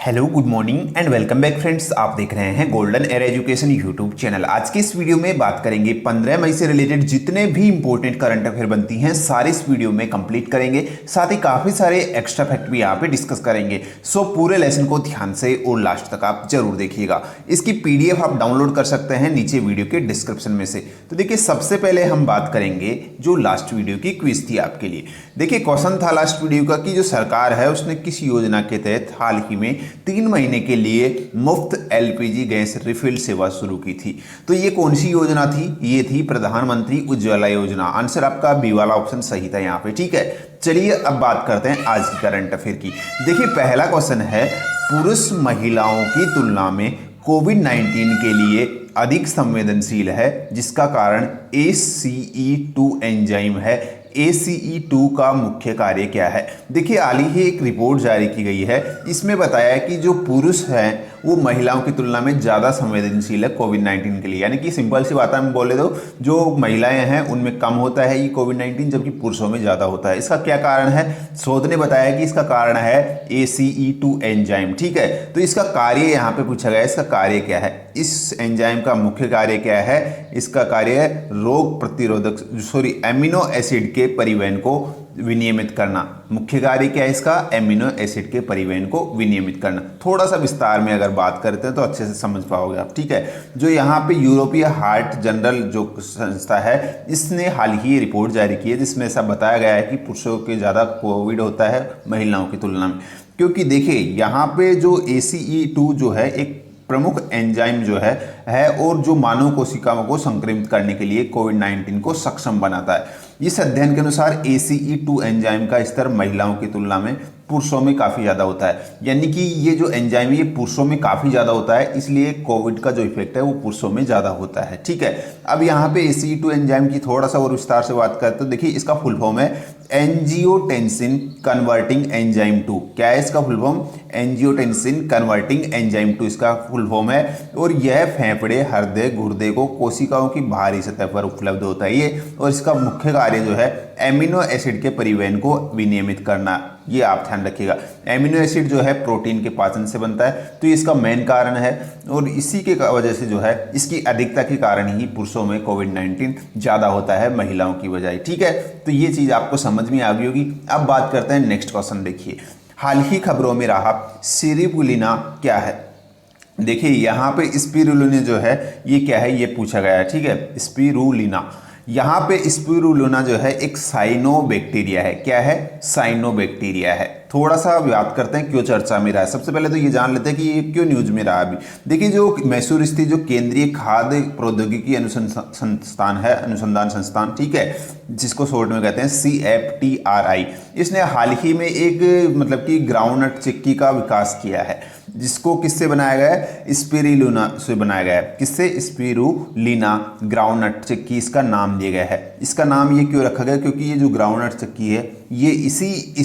Hello good morning and welcome back friends. आप देख रहे हैं golden era education YouTube channel. आज की इस वीडियो में बात करेंगे 15 मई से रिलेटेड जितने भी इंपॉर्टेंट करंट अफेयर बनती हैं सारे इस वीडियो में कंप्लीट करेंगे। साथ ही काफ़ी सारे एक्स्ट्रा फैक्ट भी यहाँ पे डिस्कस करेंगे। सो पूरे लेसन को ध्यान से और लास्ट तक आप जरूर देखिएगा। इसकी पीडीएफ आप डाउनलोड कर सकते हैं नीचे वीडियो के डिस्क्रिप्शन में से। तो देखिए सबसे पहले हम बात करेंगे जो लास्ट वीडियो की क्विज थी आपके लिए। देखिए क्वेश्चन था लास्ट वीडियो का कि जो सरकार है उसने किस योजना के तहत हाल ही में 3 महीने के लिए मुफ्त एलपीजी गैस रिफिल सेवा शुरू की थी। तो ये कौन सी योजना थी? ये थी प्रधानमंत्री उज्ज्वला योजना। आंसर आपका बी वाला ऑप्शन सही था यहाँ पे। ठीक है, चलिए अब बात करते हैं आज की करंट अफेयर की। देखिए पहला क्वेश्चन है, पुरुष महिलाओं की तुलना में कोविड-19 के लिए अधिक संवेदनशील है जिसका कारण ACE2 एंजाइम है। ACE2 का मुख्य कार्य क्या है? देखिए हाल ही एक रिपोर्ट जारी की गई है, इसमें बताया है कि जो पुरुष हैं वो महिलाओं की तुलना में ज़्यादा संवेदनशील है कोविड-19 के लिए। यानी कि सिंपल सी बात हम बोले तो जो महिलाएं हैं उनमें कम होता है ये कोविड-19, जबकि पुरुषों में ज़्यादा होता है। इसका क्या कारण है? शोध ने बताया कि इसका कारण है ACE2 एंजाइम। ठीक है, तो इसका कार्य यहाँ पे पूछा गया है, इसका कार्य क्या है? इस एंजाइम का मुख्य कार्य क्या है? इसका कार्य है रोग प्रतिरोधक एमिनो एसिड के परिवहन को विनियमित करना। मुख्य कार्य क्या है इसका? एमिनो एसिड के परिवहन को विनियमित करना। थोड़ा सा विस्तार में अगर बात करते हैं तो अच्छे से समझ पाओगे आप। ठीक है, जो यहाँ पे यूरोपीय हार्ट जनरल जो संस्था है इसने हाल ही रिपोर्ट जारी की है जिसमें ऐसा बताया गया है कि पुरुषों के ज़्यादा कोविड होता है महिलाओं की तुलना में। क्योंकि देखिए यहाँ पे जो ACE2 जो है एक प्रमुख एंजाइम जो है और जो मानव कोशिकाओं को संक्रमित करने के लिए कोविड-19 को सक्षम बनाता है। इस अध्ययन के अनुसार ACE2 एंजाइम का स्तर महिलाओं की तुलना में पुरुषों में काफ़ी ज़्यादा होता है। यानी कि ये जो एंजाइम है ये पुरुषों में काफ़ी ज़्यादा होता है, इसलिए कोविड का जो इफेक्ट है वो पुरुषों में ज़्यादा होता है। ठीक है, अब यहाँ पे ACE2 एंजाइम की थोड़ा सा और विस्तार से बात करते तो देखिए इसका फुल फॉर्म है एंजियोटेंसिन कन्वर्टिंग एंजाइम 2। क्या है इसका full form? Angiotensin converting enzyme 2 इसका फुल फॉर्म है। और यह फेफड़े, हृदय, गुर्दे को कोशिकाओं की बाहरी सतह पर उपलब्ध होता है ये। और इसका मुख्य कार्य जो है एमिनो एसिड के परिवहन को विनियमित करना। ये आप ध्यान रखिएगा, एमिनो एसिड जो है प्रोटीन के पाचन से बनता है, तो ये इसका मेन कारण है। और इसी के वजह से जो है इसकी अधिकता के कारण ही पुरुषों में कोविड-19 ज़्यादा होता है महिलाओं की बजाय। ठीक है, तो ये चीज़ आपको समझ में आ गई होगी। अब बात करते हैं नेक्स्ट क्वेश्चन। देखिए हाल ही खबरों में रहा स्पिरुलिना क्या है? देखिए यहाँ पे स्पिरुलिना जो है ये क्या है ये पूछा गया है। ठीक है, स्पिरुलिना, यहाँ पे स्पिरुलिना जो है एक साइनोबैक्टीरिया है। क्या है? साइनोबैक्टीरिया है। थोड़ा सा बात करते हैं क्यों चर्चा में रहा है। सबसे पहले तो ये जान लेते हैं कि ये क्यों न्यूज में रहा अभी। देखिए जो मैसूर स्थित जो केंद्रीय खाद्य प्रौद्योगिकी अनुसंधान संस्थान, ठीक है, जिसको शॉर्ट में कहते हैं CFTRI, इसने हाल ही में एक मतलब कि ग्राउंडनट चिक्की का विकास किया है जिसको किससे बनाया गया है? स्पिरुलिना से बनाया गया है। किससे? स्पिरुलिना ग्राउंडनट चिक्की इसका नाम दिया गया है। इसका नाम ये क्यों रखा गया? क्योंकि ये जो ग्राउंडनट चिक्की है ये इसी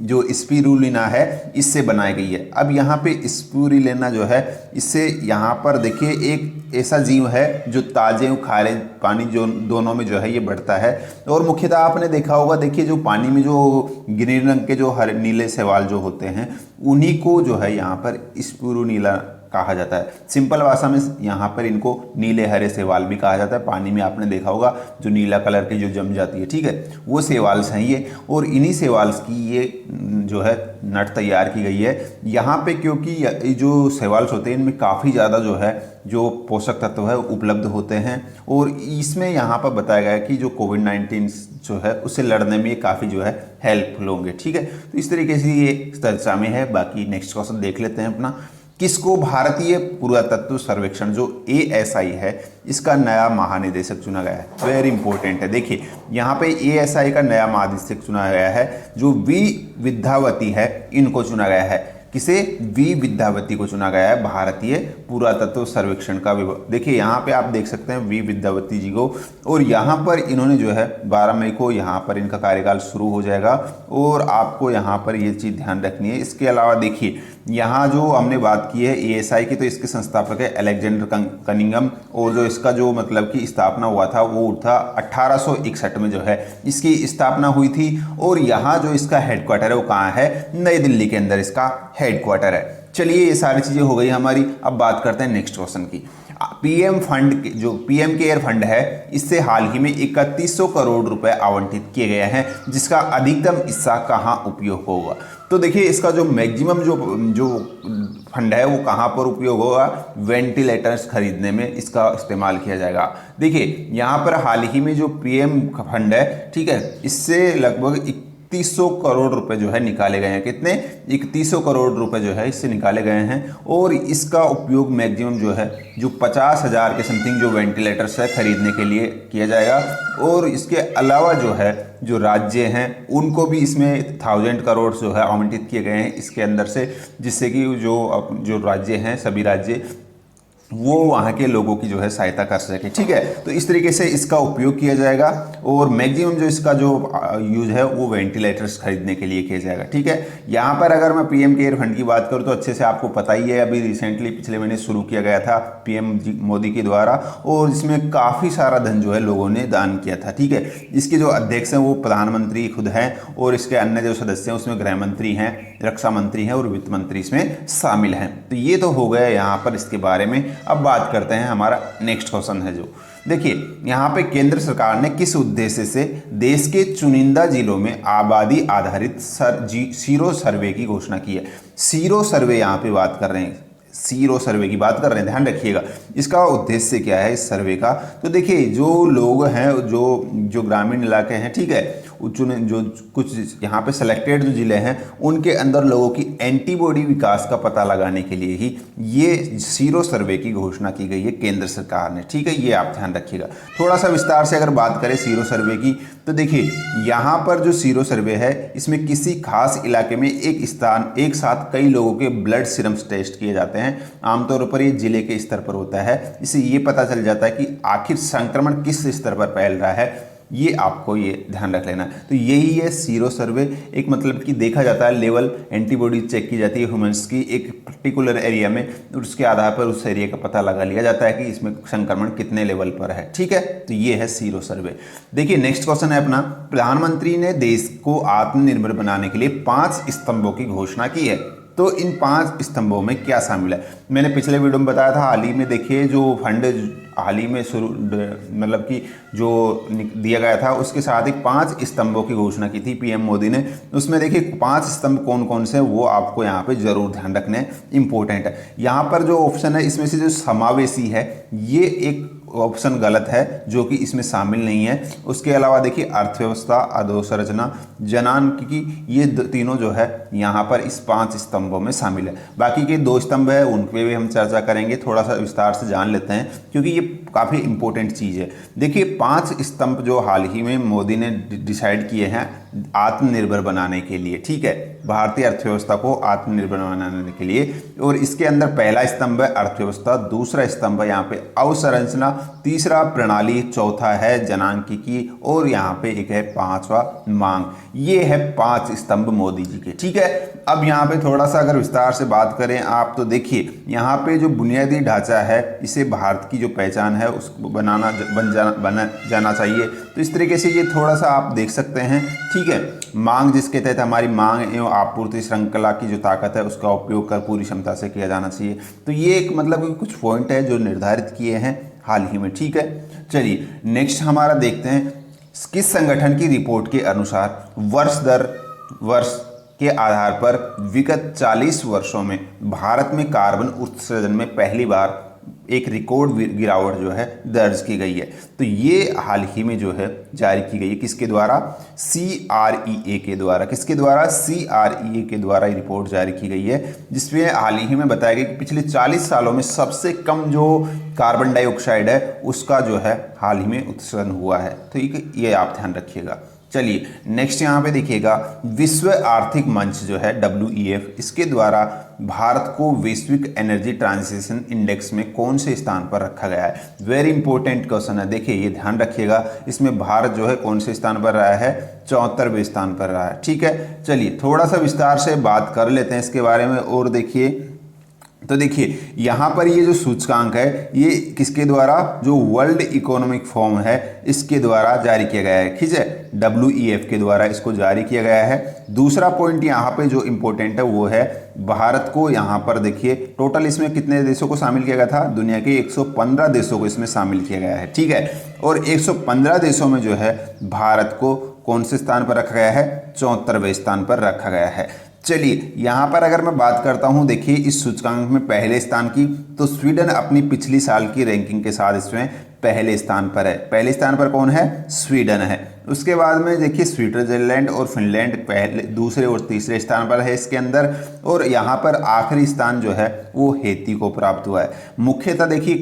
जो स्पिरुलिना है इससे बनाई गई है। अब यहाँ पे स्पिरुलिना जो है इससे यहाँ पर देखिए एक ऐसा जीव है जो ताजे और खारे पानी जो दोनों में जो है ये बढ़ता है। और मुख्यतः आपने देखा होगा, देखिए जो पानी में जो ग्रीन रंग के जो हरे नीले शैवाल जो होते हैं उन्हीं को जो है यहाँ पर स्पिरुलिना कहा जाता है। सिंपल भाषा में यहाँ पर इनको नीले हरे शैवाल भी कहा जाता है। पानी में आपने देखा होगा जो नीला कलर की जो जम जाती है, ठीक है, वो शैवाल्स हैं ये। और इन्हीं शैवाल्स की ये जो है नट तैयार की गई है यहाँ पे, क्योंकि जो शैवाल्स होते हैं इनमें काफ़ी ज़्यादा जो है जो पोषक तत्व है उपलब्ध होते हैं। और इसमें यहाँ पर बताया गया है कि जो कोविड-19 जो है उससे लड़ने में ये काफ़ी जो है हेल्पफुल होंगे। ठीक है, तो इस तरीके से ये चर्चा में है। बाकी नेक्स्ट क्वेश्चन देख लेते हैं अपना। किसको भारतीय पुरातत्व सर्वेक्षण जो ASI है इसका नया महानिदेशक चुना गया है? वेरी इंपॉर्टेंट है। देखिए यहाँ पे ASI का नया महानिदेशक चुना गया है जो V विद्यावती है, इनको चुना गया है। किसे? V विद्यावती को चुना गया है भारतीय पुरातत्व सर्वेक्षण का विभाग। देखिए यहाँ पे आप देख सकते हैं V विद्यावती जी को। और यहाँ पर इन्होंने जो है 12 मई को यहाँ पर इनका कार्यकाल शुरू हो जाएगा। और आपको यहाँ पर ये चीज़ ध्यान रखनी है। इसके अलावा देखिए यहाँ जो हमने बात की है ASI की, तो इसके संस्थापक है अलेक्जेंडर कनिंघम। और जो इसका जो मतलब कि स्थापना हुआ था वो था 1861 में जो है इसकी स्थापना हुई थी। और यहाँ जो इसका हेडक्वार्टर है वो कहाँ है? नई दिल्ली के अंदर इसका हेडक्वार्टर है। चलिए ये सारी चीज़ें हो गई हमारी। अब बात करते हैं नेक्स्ट क्वेश्चन की। पीएम फंड जो पीएम केयर फंड है, इससे हाल ही में 3100 करोड़ रुपए आवंटित किए गए हैं, जिसका अधिकतम हिस्सा कहाँ उपयोग होगा। तो देखिए इसका जो मैक्सिमम जो फंड है वो कहाँ पर उपयोग होगा, वेंटिलेटर्स खरीदने में इसका इस्तेमाल किया जाएगा। देखिए यहाँ पर हाल ही में जो पीएम फंड है, ठीक है, इससे लगभग 3100 करोड़ रुपए जो है निकाले गए हैं। कितने? 3100 करोड़ रुपए जो है इससे निकाले गए हैं, और इसका उपयोग मैक्सिमम जो है जो 50,000 के समथिंग जो वेंटिलेटर्स है खरीदने के लिए किया जाएगा। और इसके अलावा जो है जो राज्य हैं उनको भी इसमें 1000 करोड़ जो है आवंटित किए गए हैं इसके अंदर से, जिससे कि जो राज्य हैं सभी राज्य वो वहाँ के लोगों की जो है सहायता कर सके। ठीक है, तो इस तरीके से इसका उपयोग किया जाएगा, और मैक्सिमम जो इसका जो यूज है वो वेंटिलेटर्स खरीदने के लिए किया जाएगा। ठीक है, यहाँ पर अगर मैं पीएम केयर फंड की बात करूँ तो अच्छे से आपको पता ही है, अभी रिसेंटली पिछले महीने शुरू किया गया था पीएम मोदी के द्वारा, और इसमें काफ़ी सारा धन जो है लोगों ने दान किया था। ठीक है, इसके जो अध्यक्ष हैं वो प्रधानमंत्री खुद हैं, और इसके अन्य जो सदस्य हैं उसमें गृह मंत्री हैं, रक्षा मंत्री हैं और वित्त मंत्री इसमें शामिल हैं। तो ये तो हो गया यहाँ पर इसके बारे में। अब बात करते हैं, हमारा नेक्स्ट क्वेश्चन है जो देखिए यहाँ पे केंद्र सरकार ने किस उद्देश्य से देश के चुनिंदा जिलों में आबादी आधारित सीरो सर्वे की घोषणा की है। सीरो सर्वे यहाँ पे बात कर रहे हैं, सीरो सर्वे की बात कर रहे हैं, ध्यान रखिएगा। इसका उद्देश्य क्या है इस सर्वे का, तो देखिए जो लोग हैं जो ग्रामीण इलाके हैं, ठीक है, जो कुछ यहाँ पे सिलेक्टेड जो जिले हैं उनके अंदर लोगों की एंटीबॉडी विकास का पता लगाने के लिए ही ये सीरो सर्वे की घोषणा की गई है केंद्र सरकार ने। ठीक है, ये आप ध्यान रखिएगा। थोड़ा सा विस्तार से अगर बात करें सीरो सर्वे की, तो देखिए यहाँ पर जो सीरो सर्वे है इसमें किसी खास इलाके में एक साथ कई लोगों के ब्लड सीरम्स टेस्ट किए जाते हैं। आमतौर पर ये जिले के स्तर पर होता है, इससे ये पता चल जाता है कि आखिर संक्रमण किस स्तर पर फैल रहा है। ये आपको ये ध्यान रख लेना। तो यही है सीरो सर्वे, एक मतलब कि देखा जाता है लेवल, एंटीबॉडी चेक की जाती है ह्यूमंस की एक पर्टिकुलर एरिया में, और उसके आधार पर उस एरिया का पता लगा लिया जाता है कि इसमें संक्रमण कितने लेवल पर है। ठीक है, तो ये है सीरो सर्वे। देखिए नेक्स्ट क्वेश्चन है अपना, प्रधानमंत्री ने देश को आत्मनिर्भर बनाने के लिए 5 स्तंभों की घोषणा की है। तो इन 5 स्तंभों में क्या शामिल है, मैंने पिछले वीडियो में बताया था। हाल ही में देखिए जो फंड हाल ही में शुरू मतलब कि जो दिया गया था उसके साथ ही 5 स्तंभों की घोषणा की थी पीएम मोदी ने। उसमें देखिए 5 स्तंभ कौन कौन से वो आपको यहाँ पे जरूर ध्यान रखने इंपॉर्टेंट है। यहाँ पर जो ऑप्शन है इसमें से जो समावेशी है ये एक ऑप्शन गलत है, जो कि इसमें शामिल नहीं है। उसके अलावा देखिए अर्थव्यवस्था, अधोसंरचना, जनांकिकी, ये तीनों जो है यहाँ पर इस 5 स्तंभों में शामिल है। बाकी के 2 स्तंभ है उन पर भी हम चर्चा करेंगे, थोड़ा सा विस्तार से जान लेते हैं क्योंकि ये काफ़ी इंपॉर्टेंट चीज़ है। देखिए 5 स्तंभ जो हाल ही में मोदी ने डिसाइड किए हैं आत्मनिर्भर बनाने के लिए, ठीक है, भारतीय अर्थव्यवस्था को आत्मनिर्भर बनाने के लिए। और इसके अंदर पहला स्तंभ है अर्थव्यवस्था, दूसरा स्तंभ है यहाँ पे अवसंरचना, तीसरा प्रणाली, चौथा है जनांकिकी, और यहाँ पे एक है 5वां मांग। ये है 5 स्तंभ मोदी जी के। ठीक है, अब यहाँ पे थोड़ा सा अगर विस्तार से बात करें आप, तो देखिए यहाँ पे जो बुनियादी ढांचा है इसे भारत की जो पहचान है उसको बन जाना चाहिए। तो इस तरीके से ये थोड़ा सा आप देख सकते हैं। ठीक है, मांग जिसके तहत हमारी मांग एवं आपूर्ति श्रृंखला की जो ताकत है उसका उपयोग कर पूरी क्षमता से किया जाना चाहिए। तो ये एक मतलब कुछ पॉइंट है जो निर्धारित किए हैं हाल ही में। ठीक है, चलिए नेक्स्ट हमारा देखते हैं, किस संगठन की रिपोर्ट के अनुसार वर्ष दर वर्ष के आधार पर विगत 40 वर्षों में भारत में कार्बन उत्सर्जन में पहली बार एक रिकॉर्ड गिरावट जो है दर्ज की गई है। तो ये हाल ही में जो है जारी की गई है, किसके द्वारा? CREA के द्वारा। किसके द्वारा? CREA के द्वारा ये रिपोर्ट जारी की गई है, जिसमें हाल ही में बताया गया कि पिछले 40 सालों में सबसे कम जो कार्बन डाइऑक्साइड है उसका जो है हाल ही में उत्सर्जन हुआ है। तो ये आप ध्यान रखिएगा। चलिए नेक्स्ट यहाँ पे देखिएगा, विश्व आर्थिक मंच जो है WEF, इसके द्वारा भारत को वैश्विक एनर्जी ट्रांजिशन इंडेक्स में कौन से स्थान पर रखा गया है? वेरी इंपॉर्टेंट क्वेश्चन है, देखिए ये ध्यान रखिएगा। इसमें भारत जो है कौन से स्थान पर रहा है? 74वें स्थान पर रहा है। ठीक है, चलिए थोड़ा सा विस्तार से बात कर लेते हैं इसके बारे में। और देखिए तो देखिए यहाँ पर ये जो सूचकांक है ये किसके द्वारा, जो वर्ल्ड इकोनॉमिक फोरम है इसके द्वारा जारी किया गया है, ठीक है, WEF के द्वारा इसको जारी किया गया है। दूसरा पॉइंट यहाँ पे जो इंपॉर्टेंट है वो है भारत को, यहाँ पर देखिए टोटल इसमें कितने देशों को शामिल किया गया था, दुनिया के 115 देशों को इसमें शामिल किया गया है, ठीक है। और 115 देशों में जो है भारत को कौन से स्थान पर रखा गया है, 74वें स्थान पर रखा गया है। चलिए यहाँ पर अगर मैं बात करता हूँ, देखिए इस सूचकांक में पहले स्थान की, तो स्वीडन अपनी पिछली साल की रैंकिंग के साथ इसमें पहले स्थान पर है। पहले स्थान पर कौन है, स्वीडन है। उसके बाद में देखिए स्विट्जरलैंड और फिनलैंड पहले, दूसरे और तीसरे स्थान पर है इसके अंदर। और यहाँ पर आखिरी स्थान जो है वो हेती को प्राप्त हुआ है। मुख्यतः देखिए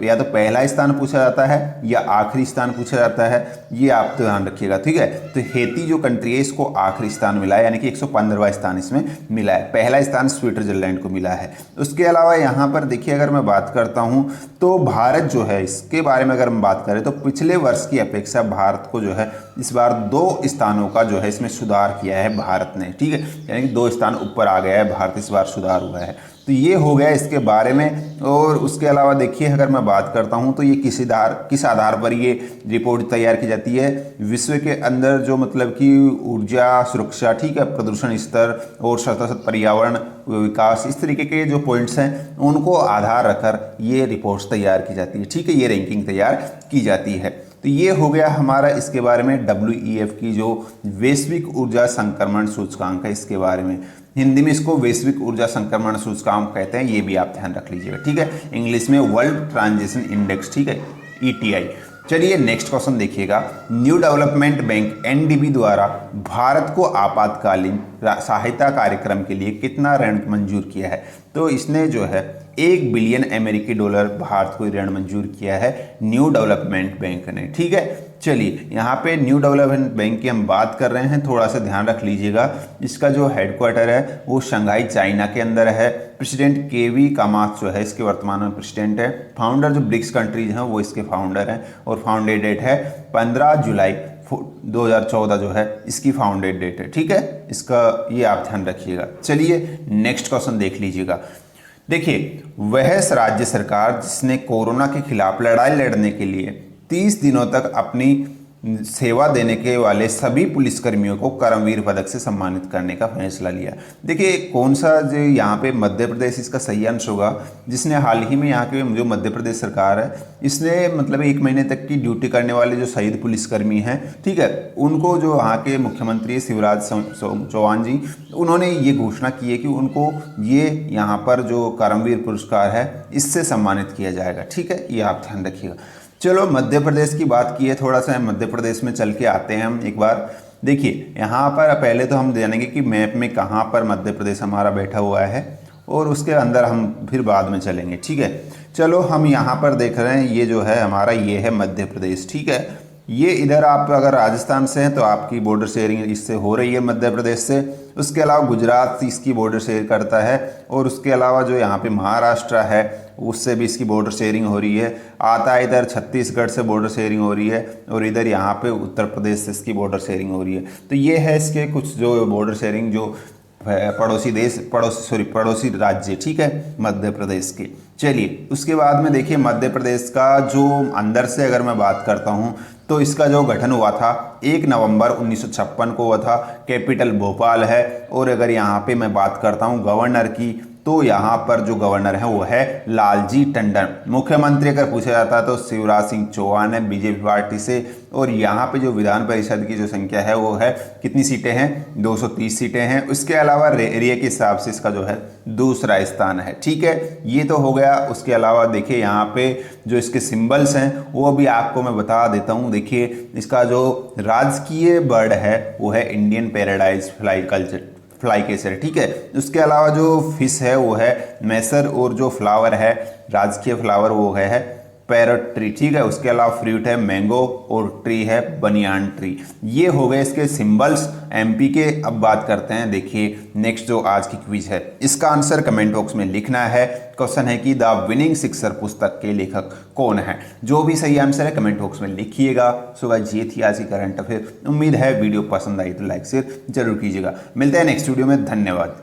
या तो पहला स्थान पूछा जाता है या आखिरी स्थान पूछा जाता है, ये आप तो ध्यान रखिएगा, ठीक है। तो हेती जो कंट्री है इसको आखिरी स्थान मिला है, यानी कि 115वां स्थान इसमें मिला है। पहला स्थान स्विट्जरलैंड को मिला है। उसके अलावा यहाँ पर देखिए अगर मैं बात करता हूँ तो भारत जो है, इसके बारे में अगर हम बात करें तो पिछले वर्ष की अपेक्षा भारत को जो है इस बार 2 स्थानों का जो है इसमें सुधार किया है भारत ने, ठीक है, यानी कि 2 स्थान ऊपर आ गया है भारत, इस बार सुधार हुआ है। तो ये हो गया इसके बारे में। और उसके अलावा देखिए अगर मैं बात करता हूँ तो ये किस आधार पर ये रिपोर्ट तैयार की जाती है, विश्व के अंदर जो मतलब कि ऊर्जा सुरक्षा, ठीक है, प्रदूषण स्तर और सतत पर्यावरण विकास, इस तरीके के जो पॉइंट्स हैं उनको आधार रखकर ये रिपोर्ट्स तैयार की जाती है, ठीक है, ये रैंकिंग तैयार की जाती है। तो ये हो गया हमारा इसके बारे में WEF की जो वैश्विक ऊर्जा संक्रमण सूचकांक है, इसके बारे में। हिंदी में इसको वैश्विक ऊर्जा संक्रमण सूचकांक कहते हैं, ये भी आप ध्यान रख लीजिएगा, ठीक है। इंग्लिश में वर्ल्ड ट्रांजिशन इंडेक्स, ठीक है, ETI। चलिए नेक्स्ट क्वेश्चन देखिएगा। न्यू डेवलपमेंट बैंक NDB द्वारा भारत को आपातकालीन सहायता कार्यक्रम के लिए कितना ऋण मंजूर किया है? तो इसने जो है $1 बिलियन अमेरिकी डॉलर भारत को ऋण मंजूर किया है न्यू डेवलपमेंट बैंक ने, ठीक है। चलिए यहाँ पे न्यू डेवलपमेंट बैंक की हम बात कर रहे हैं, थोड़ा सा ध्यान रख लीजिएगा। इसका जो हेडक्वार्टर है वो शंघाई चाइना के अंदर है। प्रेसिडेंट केवी कामात जो है इसके वर्तमान में प्रेसिडेंट है। फाउंडर जो ब्रिक्स कंट्रीज हैं वो इसके फाउंडर हैं। और फाउंडेड डेट है 15 जुलाई 2014 जो है इसकी फाउंडेड डेट है, ठीक है। इसका ये आप ध्यान रखिएगा। चलिए नेक्स्ट क्वेश्चन देख लीजिएगा। देखिए वह राज्य सरकार जिसने कोरोना के खिलाफ लड़ाई लड़ने के लिए 30 दिनों तक अपनी सेवा देने के वाले सभी पुलिसकर्मियों को कर्मवीर पदक से सम्मानित करने का फैसला लिया। देखिए कौन सा जो यहाँ पे मध्य प्रदेश इसका सही अंश होगा, जिसने हाल ही में यहाँ के जो मध्य प्रदेश सरकार है इसने मतलब 1 महीने तक की ड्यूटी करने वाले जो शहीद पुलिसकर्मी हैं, ठीक है, उनको जो यहाँ के मुख्यमंत्री शिवराज चौहान जी, उन्होंने ये घोषणा की है कि उनको ये यहाँ पर जो कर्मवीर पुरस्कार है इससे सम्मानित किया जाएगा, ठीक है, ये आप ध्यान रखिएगा। चलो मध्य प्रदेश की बात की है, थोड़ा सा मध्य प्रदेश में चल के आते हैं हम एक बार। देखिए यहाँ पर पहले तो हम जानेंगे कि मैप में कहाँ पर मध्य प्रदेश हमारा बैठा हुआ है और उसके अंदर हम फिर बाद में चलेंगे, ठीक है। चलो हम यहाँ पर देख रहे हैं ये जो है हमारा ये है मध्य प्रदेश, ठीक है। ये इधर आप अगर राजस्थान से हैं तो आपकी बॉर्डर शेयरिंग इससे हो रही है मध्य प्रदेश से। उसके अलावा गुजरात इसकी बॉर्डर शेयर करता है और उसके अलावा जो यहाँ पे महाराष्ट्र है उससे भी इसकी बॉर्डर शेयरिंग हो रही है। आता है इधर छत्तीसगढ़ से बॉर्डर शेयरिंग हो रही है और इधर यहाँ पे उत्तर प्रदेश से इसकी बॉर्डर शेयरिंग हो रही है। तो ये है इसके कुछ जो बॉर्डर शेयरिंग जो पड़ोसी राज्य, ठीक है, मध्य प्रदेश के। चलिए उसके बाद में देखिए मध्य प्रदेश का जो अंदर से अगर मैं बात करता हूँ तो इसका जो गठन हुआ था 1 नवंबर 1956 को हुआ था। कैपिटल भोपाल है। और अगर यहाँ पे मैं बात करता हूँ गवर्नर की, तो यहाँ पर जो गवर्नर है वो है लालजी टंडन। मुख्यमंत्री अगर पूछा जाता है तो शिवराज सिंह चौहान है बीजेपी पार्टी से। और यहाँ पे जो विधान परिषद की जो संख्या है वो है, कितनी सीटें हैं, 230 सीटें हैं। उसके अलावा एरिया के हिसाब से इसका जो है दूसरा स्थान है, ठीक है, ये तो हो गया। उसके अलावा देखिए यहाँ पे जो इसके सिंबल्स हैं वो भी आपको मैं बता देता हूँ। देखिए इसका जो राजकीय बर्ड है वो है इंडियन पैराडाइज फ्लाई कैचर, ठीक है। उसके अलावा जो फिश है वो है मैसर और जो फ्लावर है राजकीय फ्लावर वो है पैरट ट्री, ठीक है। उसके अलावा फ्रूट है मैंगो और ट्री है बनियान ट्री। ये हो गए इसके सिंबल्स एमपी के। अब बात करते हैं, देखिए नेक्स्ट जो आज की क्विज है इसका आंसर कमेंट बॉक्स में लिखना है। क्वेश्चन है कि द विनिंग सिक्सर पुस्तक के लेखक कौन है? जो भी सही आंसर है कमेंट बॉक्स में लिखिएगा। सो गाइस ये थी आज की करंट अफेयर। उम्मीद है वीडियो पसंद आई तो लाइक शेयर जरूर कीजिएगा। मिलते हैं नेक्स्ट वीडियो में, धन्यवाद।